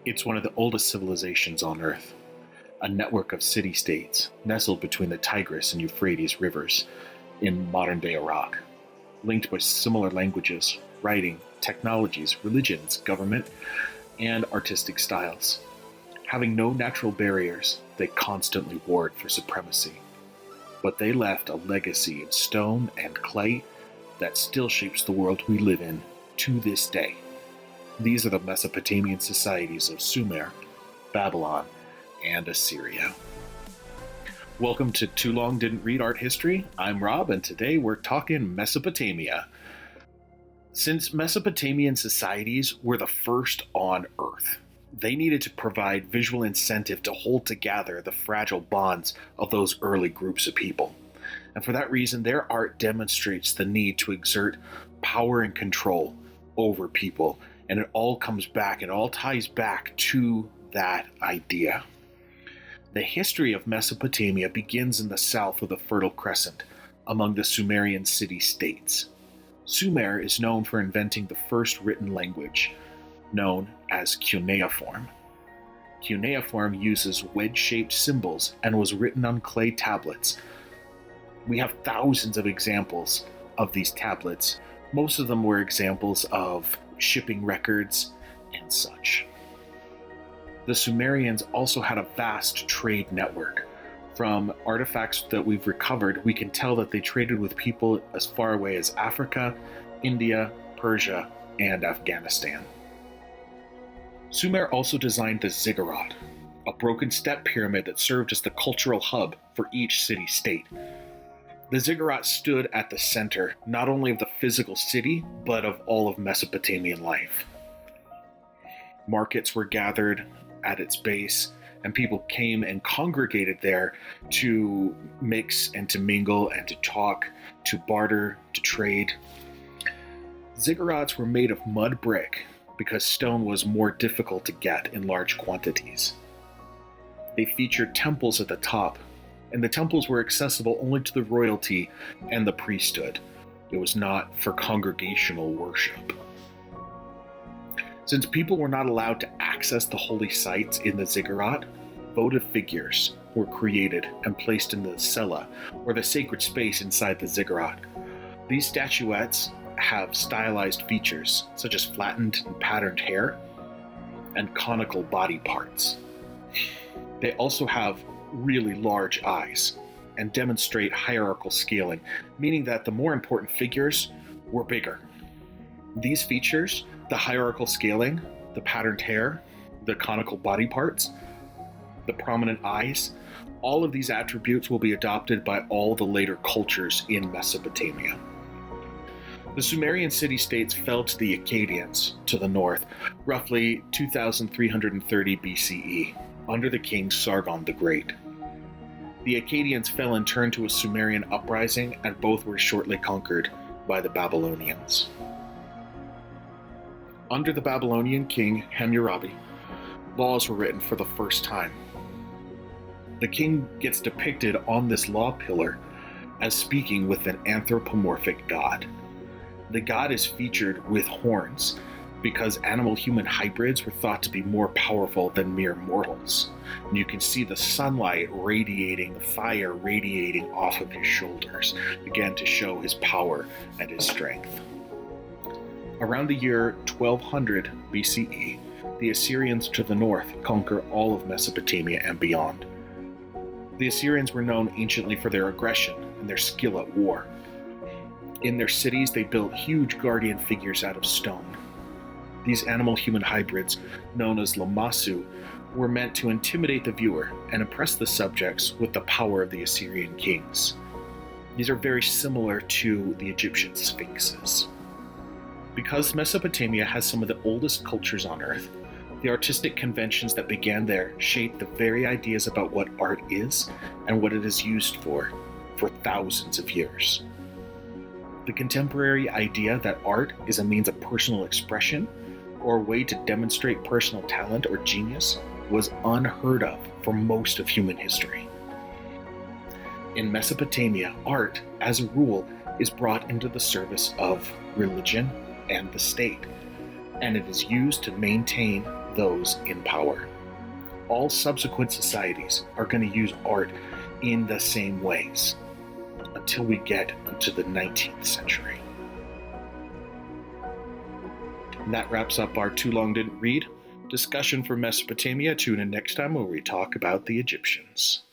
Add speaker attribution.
Speaker 1: It's one of the oldest civilizations on Earth, a network of city-states nestled between the Tigris and Euphrates rivers in modern-day Iraq, linked by similar languages, writing, technologies, religions, government, and artistic styles. Having no natural barriers, they constantly warred for supremacy. But they left a legacy in stone and clay that still shapes the world we live in to this day. These are the Mesopotamian societies of Sumer, Babylon, and Assyria. Welcome to Too Long Didn't Read Art History. I'm Rob, and today we're talking Mesopotamia. Since Mesopotamian societies were the first on Earth, they needed to provide visual incentive to hold together the fragile bonds of those early groups of people. And for that reason, their art demonstrates the need to exert power and control over people. And it all comes back, it all ties back to that idea. The history of Mesopotamia begins in the south of the Fertile Crescent, among the Sumerian City-States. Sumer is known for inventing the first written language, known as Cuneiform. Cuneiform uses wedge-shaped symbols and was written on clay tablets. We have thousands of examples of these tablets. Most of them were examples of shipping records and such. The Sumerians also had a vast trade network. From artifacts that we've recovered, we can tell that they traded with people as far away as Africa, India, Persia, and Afghanistan. Sumer also designed the Ziggurat, a broken step pyramid that served as the cultural hub for each city-state. The Ziggurat stood at the center not only of the physical city, but of all of Mesopotamian life. Markets were gathered at its base, and people came and congregated there to mix and to mingle and to talk, to barter, to trade. Ziggurats were made of mud brick because stone was more difficult to get in large quantities. They featured temples at the top, and the temples were accessible only to the royalty and the priesthood. It was not for congregational worship. Since people were not allowed to access the holy sites in the Ziggurat, votive figures were created and placed in the cella, or the sacred space inside the Ziggurat. These statuettes have stylized features, such as flattened and patterned hair and conical body parts. They also have really large eyes and demonstrate hierarchical scaling, meaning that the more important figures were bigger. These features, the hierarchical scaling, the patterned hair, the conical body parts, the prominent eyes, all of these attributes will be adopted by all the later cultures in Mesopotamia. The Sumerian city-states fell to the Akkadians to the north, roughly 2330 BCE, under the king Sargon the Great. The Akkadians fell in turn to a Sumerian uprising, and both were shortly conquered by the Babylonians. Under the Babylonian king Hammurabi, laws were written for the first time. The king gets depicted on this law pillar as speaking with an anthropomorphic god. The god is featured with horns because animal-human hybrids were thought to be more powerful than mere mortals. And you can see the sunlight radiating, the fire radiating off of his shoulders, again to show his power and his strength. Around the year 1200 BCE, the Assyrians to the north conquer all of Mesopotamia and beyond. The Assyrians were known anciently for their aggression and their skill at war. In their cities, they built huge guardian figures out of stone. These animal-human hybrids, known as lamassu, were meant to intimidate the viewer and impress the subjects with the power of the Assyrian kings. These are very similar to the Egyptian sphinxes. Because Mesopotamia has some of the oldest cultures on Earth, the artistic conventions that began there shape the very ideas about what art is and what it is used for thousands of years. The contemporary idea that art is a means of personal expression or a way to demonstrate personal talent or genius was unheard of for most of human history. In Mesopotamia, art, as a rule, is brought into the service of religion and the state, and it is used to maintain those in power. All subsequent societies are going to use art in the same ways until we get into the 19th century. And that wraps up our Too Long Didn't Read discussion for Mesopotamia. Tune in next time where we talk about the Egyptians.